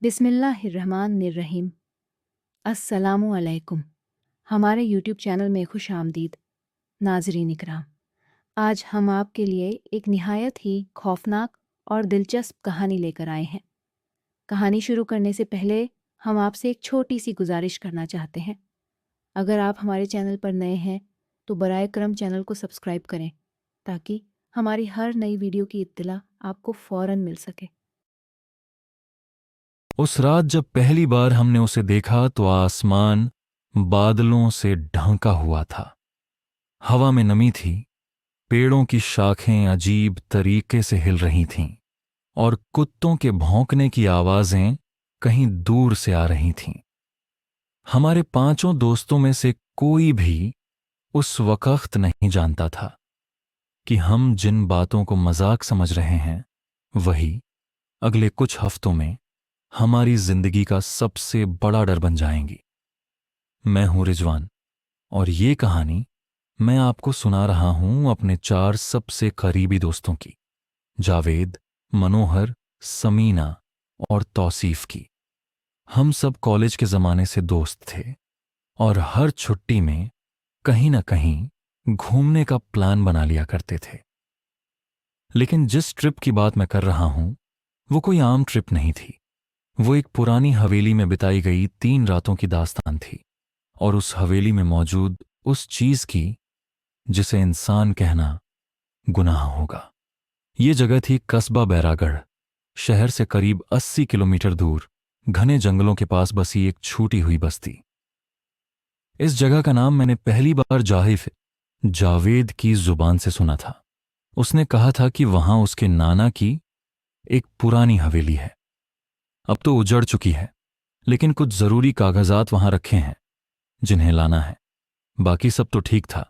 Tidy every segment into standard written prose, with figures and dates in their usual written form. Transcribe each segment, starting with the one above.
बिस्मिल्लाहिर्रहमानिर्रहीम। अस्सलामु अलैकुम। हमारे यूट्यूब चैनल में खुश आमदीद नाज़रीन इकराम। आज हम आपके लिए एक निहायत ही खौफनाक और दिलचस्प कहानी लेकर आए हैं। कहानी शुरू करने से पहले हम आपसे एक छोटी सी गुजारिश करना चाहते हैं। अगर आप हमारे चैनल पर नए हैं तो बराए करम चैनल को सब्सक्राइब करें ताकि हमारी हर नई वीडियो की इत्तला आपको फ़ौरन मिल सके। उस रात जब पहली बार हमने उसे देखा तो आसमान बादलों से ढंका हुआ था। हवा में नमी थी, पेड़ों की शाखें अजीब तरीके से हिल रही थीं और कुत्तों के भौंकने की आवाजें कहीं दूर से आ रही थीं। हमारे पांचों दोस्तों में से कोई भी उस वक्त नहीं जानता था कि हम जिन बातों को मजाक समझ रहे हैं वही अगले कुछ हफ्तों में हमारी जिंदगी का सबसे बड़ा डर बन जाएंगी। मैं हूं रिजवान और ये कहानी मैं आपको सुना रहा हूं अपने 4 सबसे करीबी दोस्तों की, जावेद, मनोहर, समीना और तौसीफ की। हम सब कॉलेज के ज़माने से दोस्त थे और हर छुट्टी में कहीं ना कहीं घूमने का प्लान बना लिया करते थे। लेकिन जिस ट्रिप की बात मैं कर रहा हूं वो कोई आम ट्रिप नहीं थी। वो एक पुरानी हवेली में बिताई गई 3 रातों की दास्तान थी और उस हवेली में मौजूद उस चीज की जिसे इंसान कहना गुनाह होगा। ये जगह थी कस्बा बैरागढ़, शहर से करीब 80 किलोमीटर दूर घने जंगलों के पास बसी एक छूटी हुई बस्ती। इस जगह का नाम मैंने पहली बार जावेद की जुबान से सुना था। उसने कहा था कि वहां उसके नाना की एक पुरानी हवेली है। अब तो उजड़ चुकी है, लेकिन कुछ जरूरी कागजात वहां रखे हैं जिन्हें लाना है। बाकी सब तो ठीक था,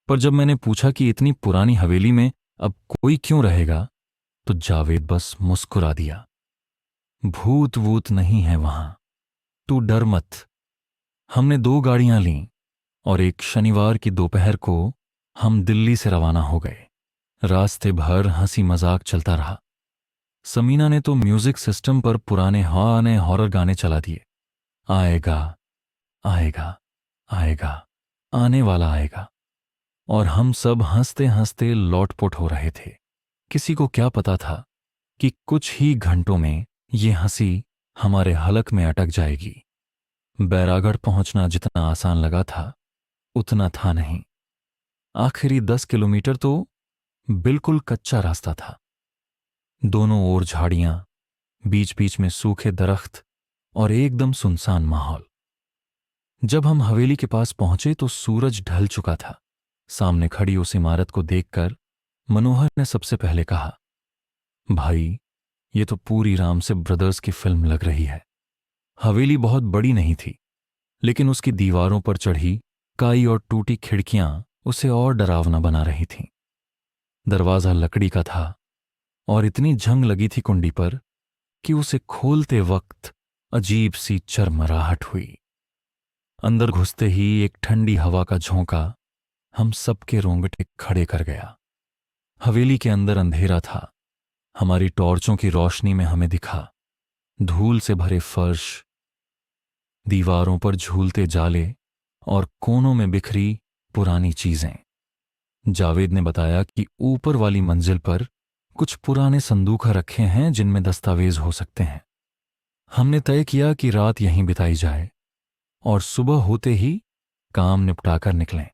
पर जब मैंने पूछा कि इतनी पुरानी हवेली में अब कोई क्यों रहेगा तो जावेद बस मुस्कुरा दिया। भूत वूत नहीं है वहां, तू डर मत। हमने 2 गाड़ियां लीं और एक शनिवार की दोपहर को हम दिल्ली से रवाना हो गए। रास्ते भर हंसी मजाक चलता रहा। समीना ने तो म्यूजिक सिस्टम पर पुराने हॉरर गाने चला दिए। आएगा आएगा आएगा, आने वाला आएगा। और हम सब हंसते हंसते लौटपुट हो रहे थे। किसी को क्या पता था कि कुछ ही घंटों में ये हंसी हमारे हलक में अटक जाएगी। बैरागढ़ पहुंचना जितना आसान लगा था उतना था नहीं। आखिरी 10 किलोमीटर तो बिल्कुल कच्चा रास्ता था। दोनों ओर झाड़ियां, बीच बीच में सूखे दरख्त और एकदम सुनसान माहौल। जब हम हवेली के पास पहुंचे तो सूरज ढल चुका था। सामने खड़ी उस इमारत को देखकर मनोहर ने सबसे पहले कहा, भाई, ये तो पूरी राम से ब्रदर्स की फिल्म लग रही है। हवेली बहुत बड़ी नहीं थी, लेकिन उसकी दीवारों पर चढ़ी काई और टूटी खिड़कियां उसे और डरावना बना रही थीं। दरवाजा लकड़ी का था और इतनी जंग लगी थी कुंडी पर कि उसे खोलते वक्त अजीब सी चरमराहट हुई। अंदर घुसते ही एक ठंडी हवा का झोंका हम सबके रोंगटे खड़े कर गया। हवेली के अंदर अंधेरा था। हमारी टॉर्चों की रोशनी में हमें दिखा धूल से भरे फर्श, दीवारों पर झूलते जाले और कोनों में बिखरी पुरानी चीजें। जावेद ने बताया कि ऊपर वाली मंजिल पर कुछ पुराने संदूक रखे हैं जिनमें दस्तावेज हो सकते हैं। हमने तय किया कि रात यहीं बिताई जाए और सुबह होते ही काम निपटाकर निकलें।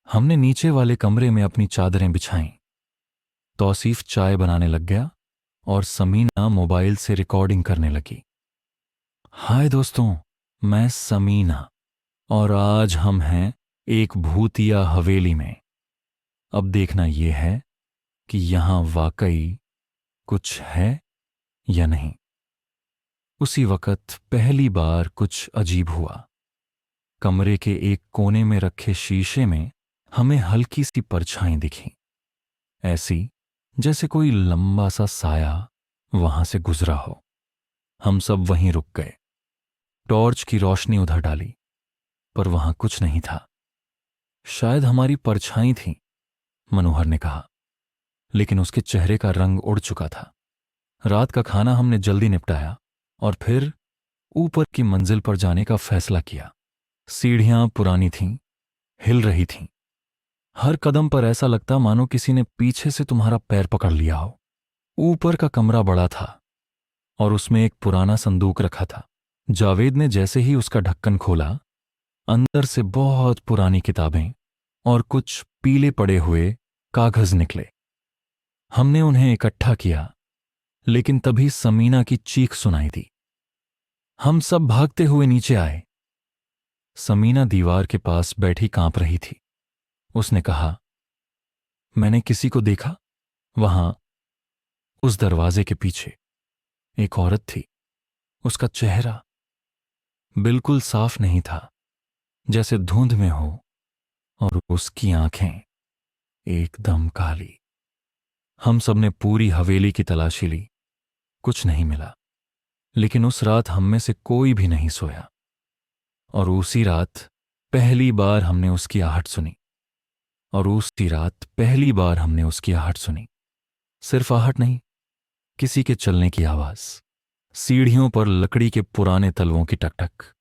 हमने नीचे वाले कमरे में अपनी चादरें बिछाईं। तौसीफ चाय बनाने लग गया और समीना मोबाइल से रिकॉर्डिंग करने लगी। हाय दोस्तों, मैं समीना और आज हम हैं एक भूतिया हवेली में। अब देखना यह है कि यहां वाकई कुछ है या नहीं। उसी वक्त पहली बार कुछ अजीब हुआ। कमरे के एक कोने में रखे शीशे में हमें हल्की सी परछाई दिखी, ऐसी जैसे कोई लंबा सा साया वहां से गुजरा हो। हम सब वहीं रुक गए, टॉर्च की रोशनी उधर डाली, पर वहां कुछ नहीं था। शायद हमारी परछाई थी, मनोहर ने कहा, लेकिन उसके चेहरे का रंग उड़ चुका था। रात का खाना हमने जल्दी निपटाया और फिर ऊपर की मंजिल पर जाने का फैसला किया। सीढ़ियां पुरानी थीं, हिल रही थीं। हर कदम पर ऐसा लगता मानो किसी ने पीछे से तुम्हारा पैर पकड़ लिया हो। ऊपर का कमरा बड़ा था और उसमें एक पुराना संदूक रखा था। जावेद ने जैसे ही उसका ढक्कन खोला, अंदर से बहुत पुरानी किताबें और कुछ पीले पड़े हुए कागज निकले। हमने उन्हें इकट्ठा किया, लेकिन तभी समीना की चीख सुनाई दी। हम सब भागते हुए नीचे आए। समीना दीवार के पास बैठी कांप रही थी। उसने कहा, मैंने किसी को देखा। वहां उस दरवाजे के पीछे एक औरत थी। उसका चेहरा बिल्कुल साफ नहीं था, जैसे धुंध में हो, और उसकी आंखें एकदम काली। हम सबने पूरी हवेली की तलाशी ली, कुछ नहीं मिला। लेकिन उस रात हम में से कोई भी नहीं सोया। और उसी रात पहली बार हमने उसकी आहट सुनी। और उसी रात पहली बार हमने उसकी आहट सुनी। सिर्फ आहट नहीं, किसी के चलने की आवाज, सीढ़ियों पर लकड़ी के पुराने तलवों की टकटक।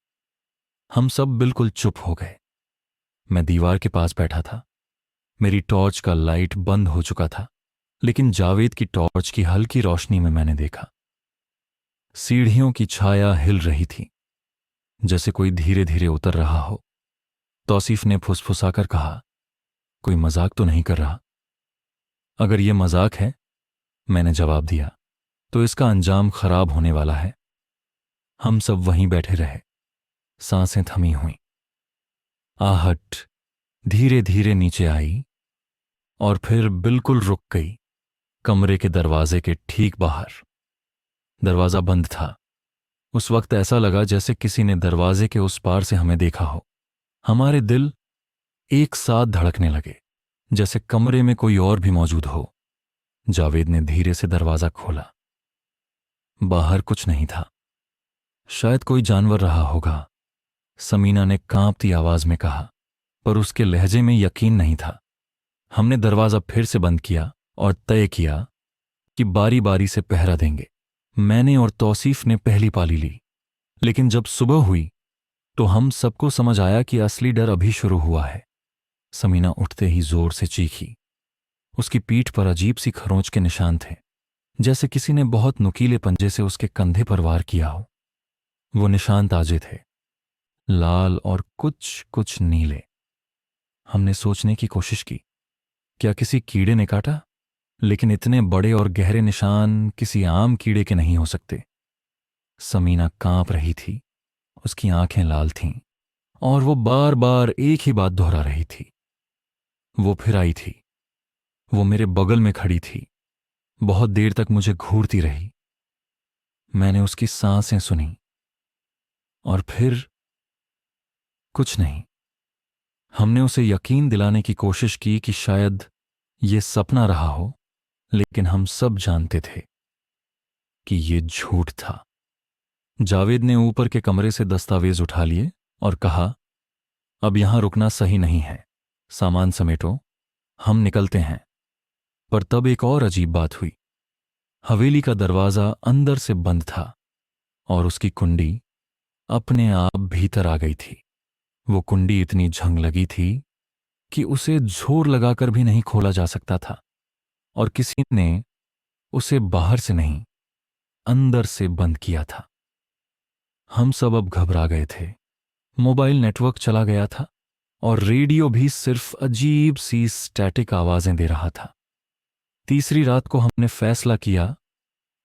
हम सब बिल्कुल चुप हो गए। मैं दीवार के पास बैठा था। मेरी टॉर्च का लाइट बंद हो चुका था, लेकिन जावेद की टॉर्च की हल्की रोशनी में मैंने देखा, सीढ़ियों की छाया हिल रही थी, जैसे कोई धीरे धीरे उतर रहा हो। तौसीफ ने फुसफुसाकर कहा, कोई मजाक तो नहीं कर रहा? अगर यह मजाक है, मैंने जवाब दिया, तो इसका अंजाम खराब होने वाला है। हम सब वहीं बैठे रहे, सांसें थमी हुई। आहट धीरे धीरे नीचे आई और फिर बिल्कुल रुक गई, कमरे के दरवाजे के ठीक बाहर। दरवाजा बंद था। उस वक्त ऐसा लगा जैसे किसी ने दरवाजे के उस पार से हमें देखा हो। हमारे दिल एक साथ धड़कने लगे, जैसे कमरे में कोई और भी मौजूद हो। जावेद ने धीरे से दरवाजा खोला। बाहर कुछ नहीं था। शायद कोई जानवर रहा होगा, समीना ने कांपती आवाज में कहा, पर उसके लहजे में यकीन नहीं था। हमने दरवाजा फिर से बंद किया और तय किया कि बारी बारी से पहरा देंगे। मैंने और तौसीफ ने पहली पाली ली, लेकिन जब सुबह हुई तो हम सबको समझ आया कि असली डर अभी शुरू हुआ है। समीना उठते ही जोर से चीखी। उसकी पीठ पर अजीब सी खरोंच के निशान थे, जैसे किसी ने बहुत नुकीले पंजे से उसके कंधे पर वार किया हो। वो निशान ताजे थे, लाल और कुछ कुछ नीले। हमने सोचने की कोशिश की, क्या किसी कीड़े ने काटा? लेकिन इतने बड़े और गहरे निशान किसी आम कीड़े के नहीं हो सकते। समीना कांप रही थी, उसकी आंखें लाल थीं और वो बार बार एक ही बात दोहरा रही थी। वो फिर आई थी। वो मेरे बगल में खड़ी थी, बहुत देर तक मुझे घूरती रही। मैंने उसकी सांसें सुनी और फिर कुछ नहीं। हमने उसे यकीन दिलाने की कोशिश की कि शायद ये सपना रहा हो, लेकिन हम सब जानते थे कि ये झूठ था। जावेद ने ऊपर के कमरे से दस्तावेज उठा लिए और कहा, अब यहां रुकना सही नहीं है, सामान समेटो, हम निकलते हैं। पर तब एक और अजीब बात हुई। हवेली का दरवाजा अंदर से बंद था और उसकी कुंडी अपने आप भीतर आ गई थी। वो कुंडी इतनी झंग लगी थी कि उसे जोर लगाकर भी नहीं खोला जा सकता था, और किसी ने उसे बाहर से नहीं, अंदर से बंद किया था। हम सब अब घबरा गए थे। मोबाइल नेटवर्क चला गया था और रेडियो भी सिर्फ अजीब सी स्टैटिक आवाजें दे रहा था। तीसरी रात को हमने फैसला किया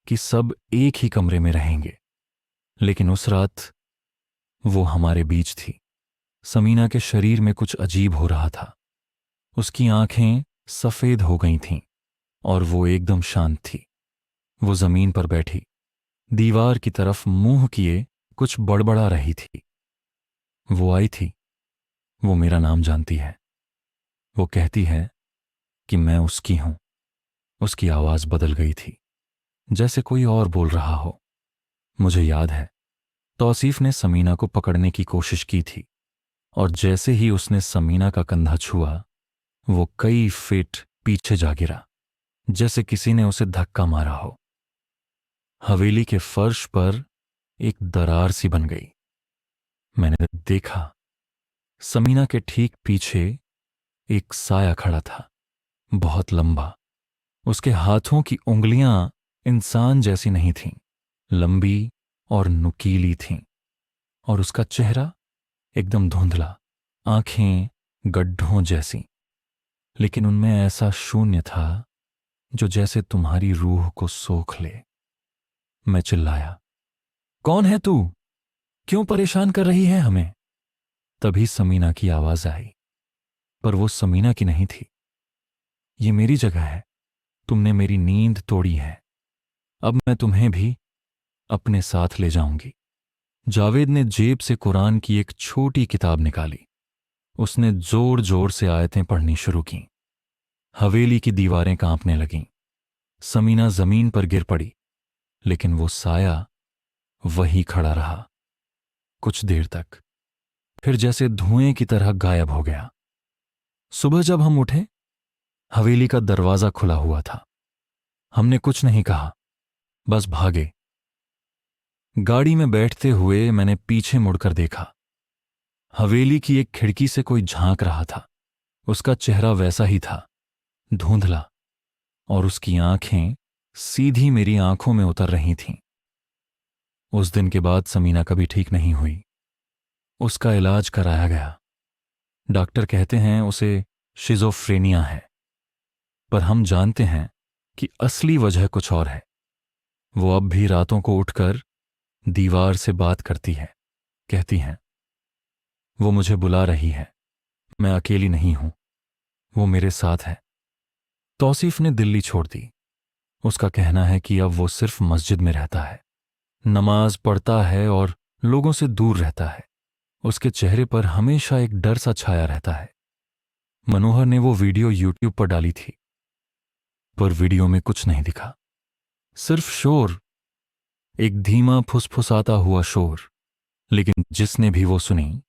कि सब एक ही कमरे में रहेंगे, लेकिन उस रात वो हमारे बीच थी। समीना के शरीर में कुछ अजीब हो रहा था। उसकी आंखें सफेद हो गई थीं और वो एकदम शांत थी। वो जमीन पर बैठी, दीवार की तरफ मुंह किए कुछ बड़बड़ा रही थी। वो आई थी। वो मेरा नाम जानती है। वो कहती है कि मैं उसकी हूं। उसकी आवाज बदल गई थी, जैसे कोई और बोल रहा हो। मुझे याद है, तौसीफ ने समीना को पकड़ने की कोशिश की थी, और जैसे ही उसने समीना का कंधा छुआ, वो कई फीट पीछे जा गिरा, जैसे किसी ने उसे धक्का मारा हो। हवेली के फर्श पर एक दरार सी बन गई। मैंने देखा, समीना के ठीक पीछे एक साया खड़ा था, बहुत लंबा। उसके हाथों की उंगलियां इंसान जैसी नहीं थीं, लंबी और नुकीली थीं, और उसका चेहरा एकदम धुंधला, आंखें गड्ढों जैसी, लेकिन उनमें ऐसा शून्य था जो जैसे तुम्हारी रूह को सोख ले। मैं चिल्लाया, कौन है तू? क्यों परेशान कर रही है हमें? तभी समीना की आवाज आई, पर वो समीना की नहीं थी। ये मेरी जगह है, तुमने मेरी नींद तोड़ी है, अब मैं तुम्हें भी अपने साथ ले जाऊंगी। जावेद ने जेब से कुरान की एक छोटी किताब निकाली। उसने जोर जोर से आयतें पढ़नी शुरू की। हवेली की दीवारें कांपने लगीं। समीना जमीन पर गिर पड़ी, लेकिन वो साया वही खड़ा रहा कुछ देर तक, फिर जैसे धुएं की तरह गायब हो गया। सुबह जब हम उठे, हवेली का दरवाजा खुला हुआ था। हमने कुछ नहीं कहा, बस भागे। गाड़ी में बैठते हुए मैंने पीछे मुड़कर देखा। हवेली की एक खिड़की से कोई झांक रहा था। उसका चेहरा वैसा ही था, धुंधला, और उसकी आंखें सीधी मेरी आंखों में उतर रही थीं। उस दिन के बाद समीना कभी ठीक नहीं हुई। उसका इलाज कराया गया। डॉक्टर कहते हैं उसे शिज़ोफ्रेनिया है, पर हम जानते हैं कि असली वजह कुछ और है। वो अब भी रातों को उठकर दीवार से बात करती है, कहती हैं, वो मुझे बुला रही है, मैं अकेली नहीं हूं, वो मेरे साथ है। तौसीफ ने दिल्ली छोड़ दी। उसका कहना है कि अब वो सिर्फ मस्जिद में रहता है, नमाज पढ़ता है और लोगों से दूर रहता है। उसके चेहरे पर हमेशा एक डर सा छाया रहता है। मनोहर ने वो वीडियो यूट्यूब पर डाली थी, पर वीडियो में कुछ नहीं दिखा, सिर्फ शोर, एक धीमा फुसफुसाता हुआ शोर। लेकिन जिसने भी वो सुनी,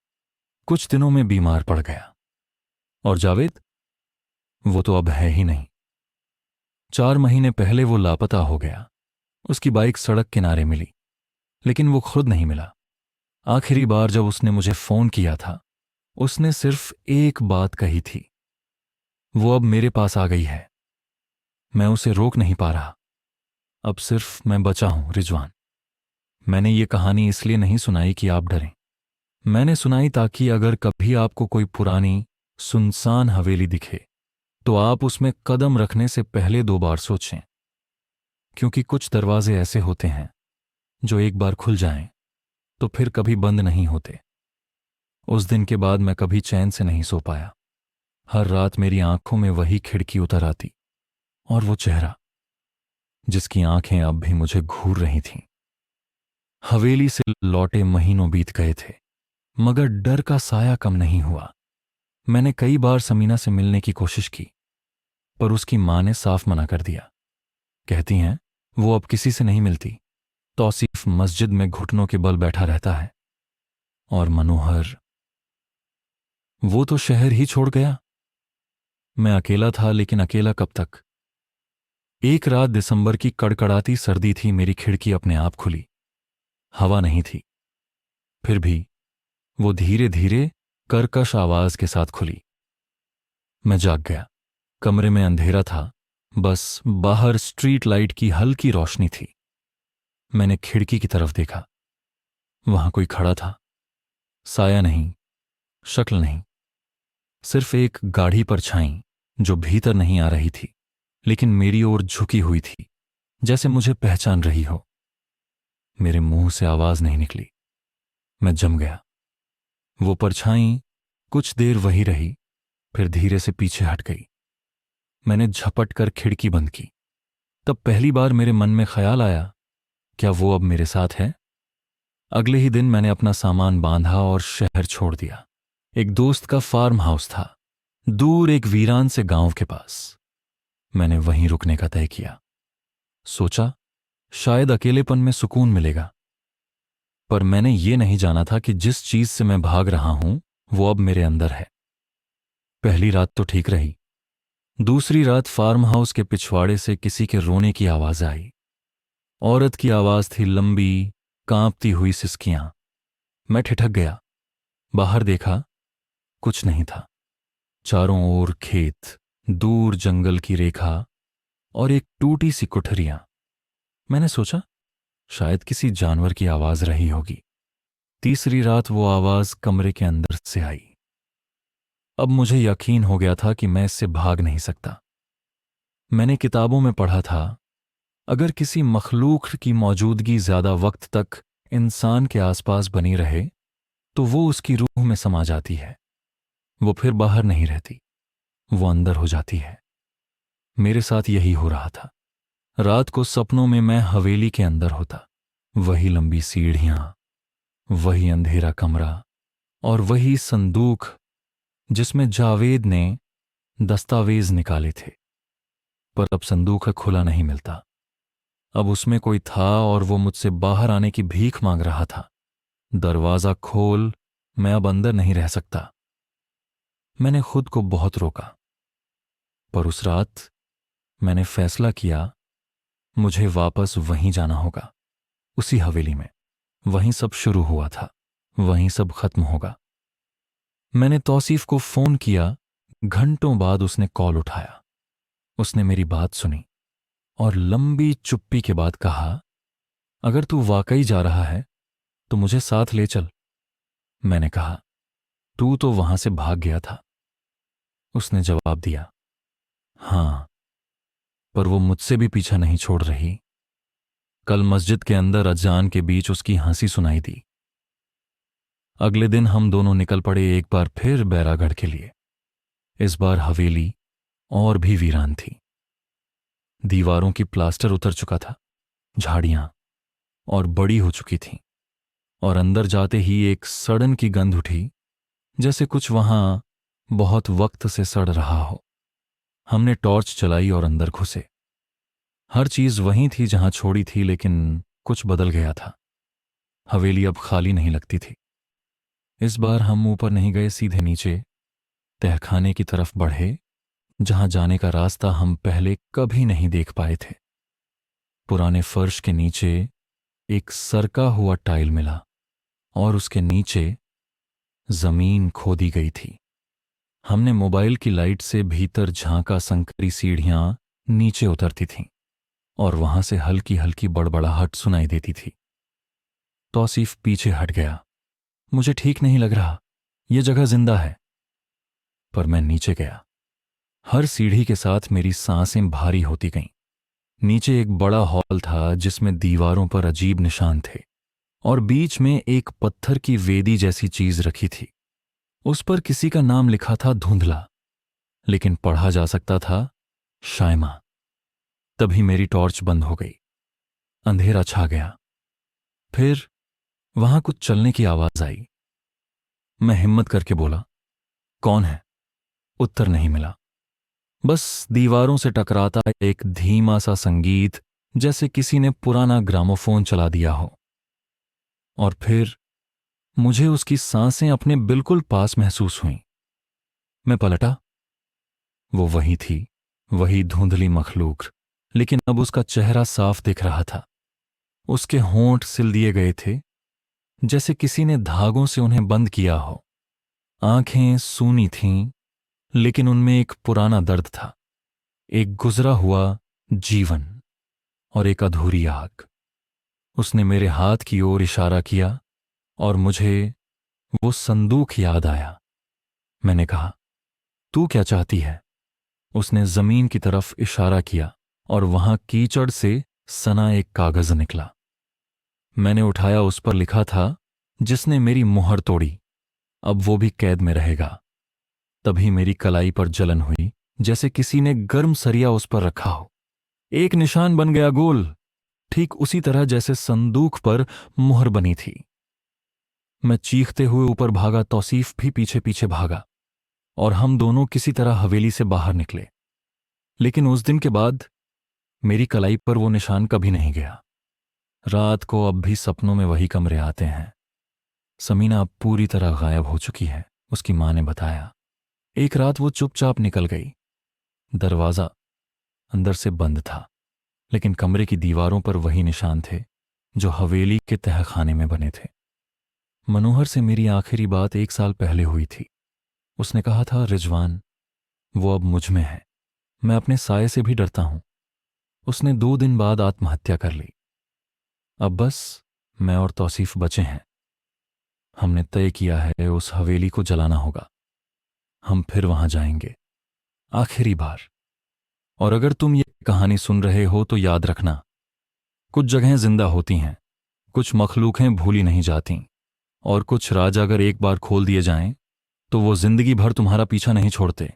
कुछ दिनों में बीमार पड़ गया। और जावेद, वो तो अब है ही नहीं। 4 महीने पहले वो लापता हो गया। उसकी बाइक सड़क किनारे मिली, लेकिन वो खुद नहीं मिला। आखिरी बार जब उसने मुझे फोन किया था, उसने सिर्फ एक बात कही थी, वो अब मेरे पास आ गई है। मैं उसे रोक नहीं पा रहा। अब सिर्फ मैं बचा हूं रिजवान। मैंने ये कहानी इसलिए नहीं सुनाई कि आप डरें। मैंने सुनाई ताकि अगर कभी आपको कोई पुरानी सुनसान हवेली दिखे, तो आप उसमें कदम रखने से पहले 2 बार सोचें, क्योंकि कुछ दरवाजे ऐसे होते हैं जो एक बार खुल जाएं तो फिर कभी बंद नहीं होते। उस दिन के बाद मैं कभी चैन से नहीं सो पाया। हर रात मेरी आंखों में वही खिड़की उतर आती, और वो चेहरा जिसकी आंखें अब भी मुझे घूर रही थीं। हवेली से लौटे महीनों बीत गए थे, मगर डर का साया कम नहीं हुआ। मैंने कई बार समीना से मिलने की कोशिश की, पर उसकी मां ने साफ मना कर दिया। कहती हैं वो अब किसी से नहीं मिलती। तौसीफ मस्जिद में घुटनों के बल बैठा रहता है, और मनोहर, वो तो शहर ही छोड़ गया। मैं अकेला था, लेकिन अकेला कब तक। एक रात दिसंबर की कड़कड़ाती सर्दी थी। मेरी खिड़की अपने आप खुली। हवा नहीं थी, फिर भी वो धीरे धीरे कर्कश आवाज के साथ खुली। मैं जाग गया। कमरे में अंधेरा था, बस बाहर स्ट्रीट लाइट की हल्की रोशनी थी। मैंने खिड़की की तरफ देखा। वहां कोई खड़ा था। साया नहीं, शक्ल नहीं, सिर्फ एक गाढ़ी परछाई जो भीतर नहीं आ रही थी, लेकिन मेरी ओर झुकी हुई थी, जैसे मुझे पहचान रही हो। मेरे मुंह से आवाज नहीं निकली। मैं जम गया। वो परछाई कुछ देर वही रही, फिर धीरे से पीछे हट गई। मैंने झपट कर खिड़की बंद की। तब पहली बार मेरे मन में ख्याल आया, क्या वो अब मेरे साथ है? अगले ही दिन मैंने अपना सामान बांधा और शहर छोड़ दिया। एक दोस्त का फार्म हाउस था, दूर एक वीरान से गांव के पास। मैंने वहीं रुकने का तय किया। सोचा शायद अकेलेपन में सुकून मिलेगा, पर मैंने ये नहीं जाना था कि जिस चीज से मैं भाग रहा हूं वो अब मेरे अंदर है। पहली रात तो ठीक रही। दूसरी रात फार्म हाउस के पिछवाड़े से किसी के रोने की आवाज आई। औरत की आवाज थी, लंबी, कांपती हुई सिसकियां। मैं ठिठक गया। बाहर देखा, कुछ नहीं था। चारों ओर खेत, दूर जंगल की रेखा और एक टूटी सी कुठरियां। मैंने सोचा शायद किसी जानवर की आवाज रही होगी। तीसरी रात वो आवाज कमरे के अंदर से आई। अब मुझे यकीन हो गया था कि मैं इससे भाग नहीं सकता। मैंने किताबों में पढ़ा था, अगर किसी मखलूक की मौजूदगी ज्यादा वक्त तक इंसान के आसपास बनी रहे तो वो उसकी रूह में समा जाती है। वो फिर बाहर नहीं रहती, वो अंदर हो जाती है। मेरे साथ यही हो रहा था। रात को सपनों में मैं हवेली के अंदर होता। वही लंबी सीढ़ियां, वही अंधेरा कमरा और वही संदूक जिसमें जावेद ने दस्तावेज निकाले थे। पर अब संदूक खुला नहीं मिलता। अब उसमें कोई था और वो मुझसे बाहर आने की भीख मांग रहा था। दरवाजा खोल, मैं अब अंदर नहीं रह सकता। मैंने खुद को बहुत रोका, पर उस रात मैंने फैसला किया मुझे वापस वहीं जाना होगा, उसी हवेली में। वहीं सब शुरू हुआ था, वहीं सब खत्म होगा। मैंने तौसीफ को फोन किया। घंटों बाद उसने कॉल उठाया। उसने मेरी बात सुनी और लंबी चुप्पी के बाद कहा, अगर तू वाकई जा रहा है तो मुझे साथ ले चल। मैंने कहा, तू तो वहां से भाग गया था। उसने जवाब दिया, हां, पर वो मुझसे भी पीछा नहीं छोड़ रही। कल मस्जिद के अंदर अजान के बीच उसकी हंसी सुनाई दी। अगले दिन हम दोनों निकल पड़े एक बार फिर बैरागढ़ के लिए। इस बार हवेली और भी वीरान थी। दीवारों की प्लास्टर उतर चुका था, झाड़ियां और बड़ी हो चुकी थीं, और अंदर जाते ही एक सड़न की गंध उठी, जैसे कुछ वहां बहुत वक्त से सड़ रहा हो। हमने टॉर्च चलाई और अंदर घुसे। हर चीज वहीं थी जहां छोड़ी थी, लेकिन कुछ बदल गया था। हवेली अब खाली नहीं लगती थी। इस बार हम ऊपर नहीं गए, सीधे नीचे तहखाने की तरफ बढ़े, जहां जाने का रास्ता हम पहले कभी नहीं देख पाए थे। पुराने फर्श के नीचे एक सरका हुआ टाइल मिला और उसके नीचे जमीन खोदी गई थी। हमने मोबाइल की लाइट से भीतर झांका। संकरी सीढ़ियां नीचे उतरती थीं और वहां से हल्की हल्की बड़बड़ाहट सुनाई देती थी। तौसीफ पीछे हट गया। मुझे ठीक नहीं लग रहा, यह जगह जिंदा है। पर मैं नीचे गया। हर सीढ़ी के साथ मेरी सांसें भारी होती गईं। नीचे एक बड़ा हॉल था जिसमें दीवारों पर अजीब निशान थे और बीच में एक पत्थर की वेदी जैसी चीज रखी थी। उस पर किसी का नाम लिखा था, धुंधला, लेकिन पढ़ा जा सकता था, शायमा। तभी मेरी टॉर्च बंद हो गई। अंधेरा छा गया। फिर वहां कुछ चलने की आवाज आई। मैं हिम्मत करके बोला, कौन है? उत्तर नहीं मिला। बस दीवारों से टकराता एक धीमा सा संगीत, जैसे किसी ने पुराना ग्रामोफोन चला दिया हो। और फिर मुझे उसकी सांसें अपने बिल्कुल पास महसूस हुईं। मैं पलटा। वो वही थी, वही धुंधली मखलूक, लेकिन अब उसका चेहरा साफ दिख रहा था। उसके होंठ सिल दिए गए थे, जैसे किसी ने धागों से उन्हें बंद किया हो। आंखें सूनी थीं, लेकिन उनमें एक पुराना दर्द था, एक गुजरा हुआ जीवन और एक अधूरी आग। उसने मेरे हाथ की ओर इशारा किया और मुझे वो संदूक याद आया। मैंने कहा, तू क्या चाहती है? उसने जमीन की तरफ इशारा किया और वहां कीचड़ से सना एक कागज निकला। मैंने उठाया। उस पर लिखा था, जिसने मेरी मुहर तोड़ी अब वो भी कैद में रहेगा। तभी मेरी कलाई पर जलन हुई, जैसे किसी ने गर्म सरिया उस पर रखा हो। एक निशान बन गया, गोल, ठीक उसी तरह जैसे संदूक पर मुहर बनी थी। मैं चीखते हुए ऊपर भागा। तौसीफ भी पीछे पीछे भागा और हम दोनों किसी तरह हवेली से बाहर निकले। लेकिन उस दिन के बाद मेरी कलाई पर वो निशान कभी नहीं गया। रात को अब भी सपनों में वही कमरे आते हैं। समीना अब पूरी तरह गायब हो चुकी है, उसकी मां ने बताया। एक रात वो चुपचाप निकल गई। दरवाजा अंदर से बंद था, लेकिन कमरे की दीवारों पर वही निशान थे, जो हवेली के तहखाने में बने थे। मनोहर से मेरी आखिरी बात 1 साल पहले हुई थी। उसने कहा था, रिजवान, वो अब मुझ में है। मैं अपने साये से भी डरता हूं। उसने 2 दिन बाद आत्महत्या कर ली। अब बस मैं और तौसीफ बचे हैं। हमने तय किया है उस हवेली को जलाना होगा। हम फिर वहां जाएंगे, आखिरी बार। और अगर तुम ये कहानी सुन रहे हो तो याद रखना, कुछ जगहें जिंदा होती हैं, कुछ मखलूकें भूली नहीं जातीं, और कुछ राज अगर एक बार खोल दिए जाएं तो वो जिंदगी भर तुम्हारा पीछा नहीं छोड़ते।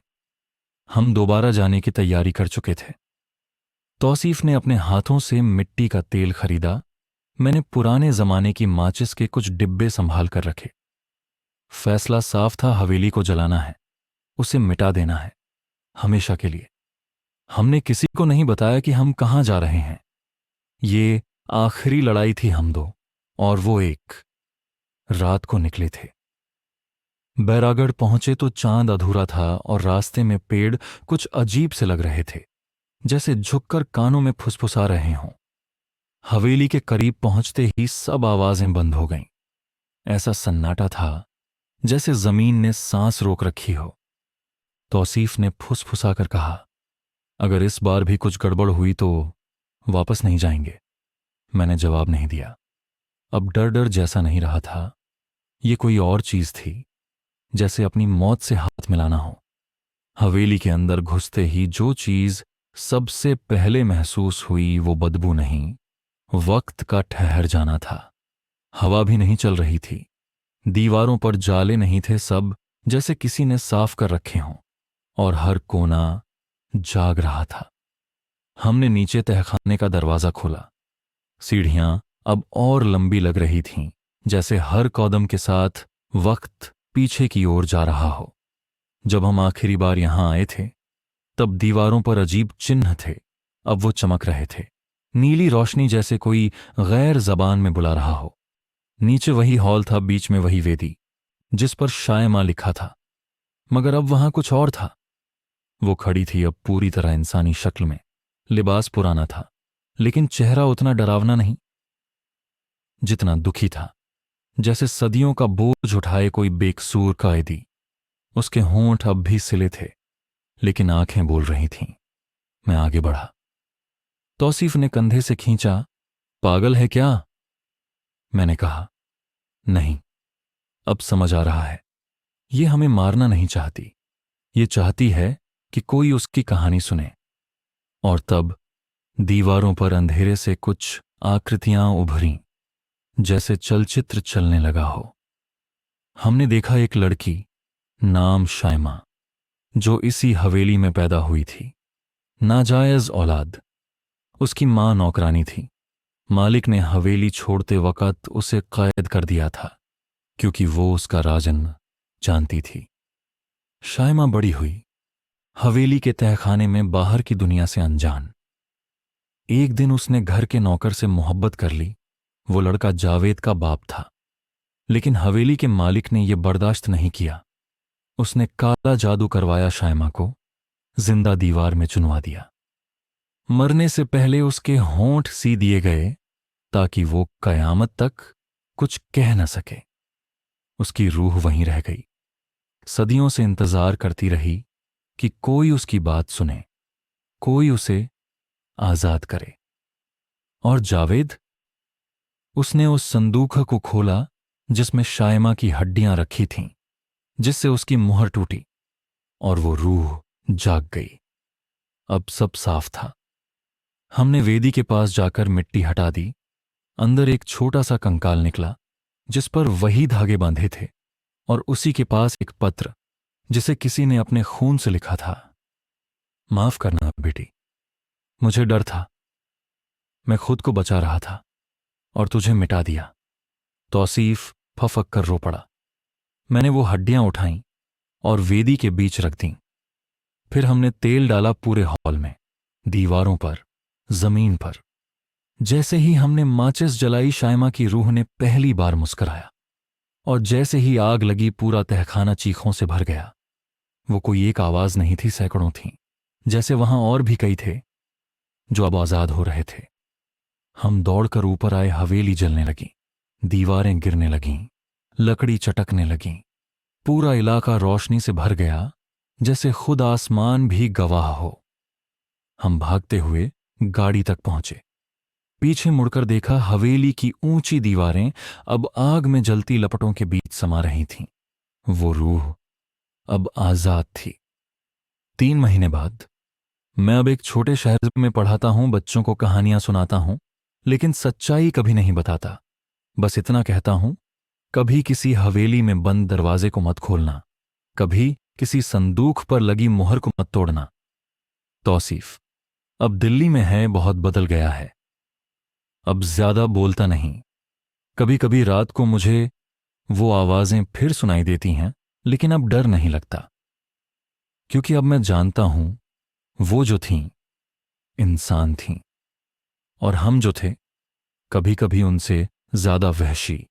हम दोबारा जाने की तैयारी कर चुके थे। तौसीफ ने अपने हाथों से मिट्टी का तेल खरीदा। मैंने पुराने जमाने की माचिस के कुछ डिब्बे संभाल कर रखे। फैसला साफ था, हवेली को जलाना है, उसे मिटा देना है, हमेशा के लिए। हमने किसी को नहीं बताया कि हम कहां जा रहे हैं। ये आखिरी लड़ाई थी हम दो, और वो एक रात को निकले थे। बैरागढ़ पहुंचे तो चांद अधूरा था और रास्ते में पेड़ कुछ अजीब से लग रहे थे, जैसे झुककर कानों में फुसफुसा रहे हों। हवेली के करीब पहुंचते ही सब आवाजें बंद हो गईं। ऐसा सन्नाटा था जैसे जमीन ने सांस रोक रखी हो। तौसीफ ने फुसफुसाकर कहा, अगर इस बार भी कुछ गड़बड़ हुई तो वापस नहीं जाएंगे। मैंने जवाब नहीं दिया। अब डर डर जैसा नहीं रहा था, ये कोई और चीज थी, जैसे अपनी मौत से हाथ मिलाना हो। हवेली के अंदर घुसते ही जो चीज सबसे पहले महसूस हुई वो बदबू नहीं, वक्त का ठहर जाना था। हवा भी नहीं चल रही थी, दीवारों पर जाले नहीं थे, सब जैसे किसी ने साफ कर रखे हों, और हर कोना जाग रहा था। हमने नीचे तहखाने का दरवाजा खोला। सीढ़ियां अब और लंबी लग रही थीं, जैसे हर कदम के साथ वक्त पीछे की ओर जा रहा हो। जब हम आखिरी बार यहां आए थे तब दीवारों पर अजीब चिन्ह थे, अब वो चमक रहे थे, नीली रोशनी, जैसे कोई गैर जबान में बुला रहा हो। नीचे वही हॉल था, बीच में वही वेदी जिस पर शायमा लिखा था, मगर अब वहां कुछ और था। वो खड़ी थी अब पूरी तरह इंसानी शक्ल में। लिबास पुराना था, लेकिन चेहरा उतना डरावना नहीं जितना दुखी था, जैसे सदियों का बोझ उठाए कोई बेकसूर कैदी। उसके होंठ अब भी सिले थे, लेकिन आंखें बोल रही थीं। मैं आगे बढ़ा। तौसीफ ने कंधे से खींचा। पागल है क्या? मैंने कहा, नहीं, अब समझ आ रहा है। ये हमें मारना नहीं चाहती, ये चाहती है कि कोई उसकी कहानी सुने। और तब दीवारों पर अंधेरे से कुछ आकृतियां उभरीं, जैसे चलचित्र चलने लगा हो। हमने देखा एक लड़की, नाम शायमा, जो इसी हवेली में पैदा हुई थी, नाजायज औलाद। उसकी मां नौकरानी थी। मालिक ने हवेली छोड़ते वक्त उसे कैद कर दिया था, क्योंकि वो उसका राजन जानती थी। शायमा बड़ी हुई, हवेली के तहखाने में बाहर की दुनिया से अनजान। एक दिन उसने घर के नौकर से मोहब्बत कर ली। वो लड़का जावेद का बाप था, लेकिन हवेली के मालिक ने यह बर्दाश्त नहीं किया। उसने काला जादू करवाया, शायमा को जिंदा दीवार में चुनवा दिया। मरने से पहले उसके होंठ सी दिए गए ताकि वो कयामत तक कुछ कह न सके। उसकी रूह वहीं रह गई, सदियों से इंतजार करती रही कि कोई उसकी बात सुने, कोई उसे आजाद करे। और जावेद, उसने उस संदूक को खोला जिसमें शायमा की हड्डियां रखी थीं, जिससे उसकी मुहर टूटी और वो रूह जाग गई। अब सब साफ था। हमने वेदी के पास जाकर मिट्टी हटा दी। अंदर एक छोटा सा कंकाल निकला जिस पर वही धागे बांधे थे, और उसी के पास एक पत्र जिसे किसी ने अपने खून से लिखा था। माफ करना बेटी, मुझे डर था। मैं खुद को बचा रहा था और तुझे मिटा दिया। तौसीफ फफक कर रो पड़ा। मैंने वो हड्डियां उठाईं और वेदी के बीच रख दीं। फिर हमने तेल डाला पूरे हॉल में, दीवारों पर, जमीन पर। जैसे ही हमने माचिस जलाई, शायमा की रूह ने पहली बार मुस्कुराया, और जैसे ही आग लगी पूरा तहखाना चीखों से भर गया। वो कोई एक आवाज नहीं थी, सैकड़ों थीं, जैसे वहां और भी कई थे जो अब आजाद हो रहे थे। हम दौड़कर ऊपर आए, हवेली जलने लगी, दीवारें गिरने लगीं, लकड़ी चटकने लगीं। पूरा इलाका रोशनी से भर गया, जैसे खुद आसमान भी गवाह हो। हम भागते हुए गाड़ी तक पहुंचे। पीछे मुड़कर देखा, हवेली की ऊंची दीवारें अब आग में जलती लपटों के बीच समा रही थीं। वो रूह अब आजाद थी। 3 महीने बाद मैं अब एक छोटे शहर में पढ़ाता हूं, बच्चों को कहानियां सुनाता हूं, लेकिन सच्चाई कभी नहीं बताता। बस इतना कहता हूं, कभी किसी हवेली में बंद दरवाजे को मत खोलना, कभी किसी संदूक पर लगी मुहर को मत तोड़ना। तौसीफ अब दिल्ली में है, बहुत बदल गया है। अब ज्यादा बोलता नहीं। कभी कभी रात को मुझे वो आवाजें फिर सुनाई देती हैं, लेकिन अब डर नहीं लगता, क्योंकि अब मैं जानता हूं वो जो थीं इंसान थीं, और हम जो थे कभी कभी उनसे ज्यादा वहशी।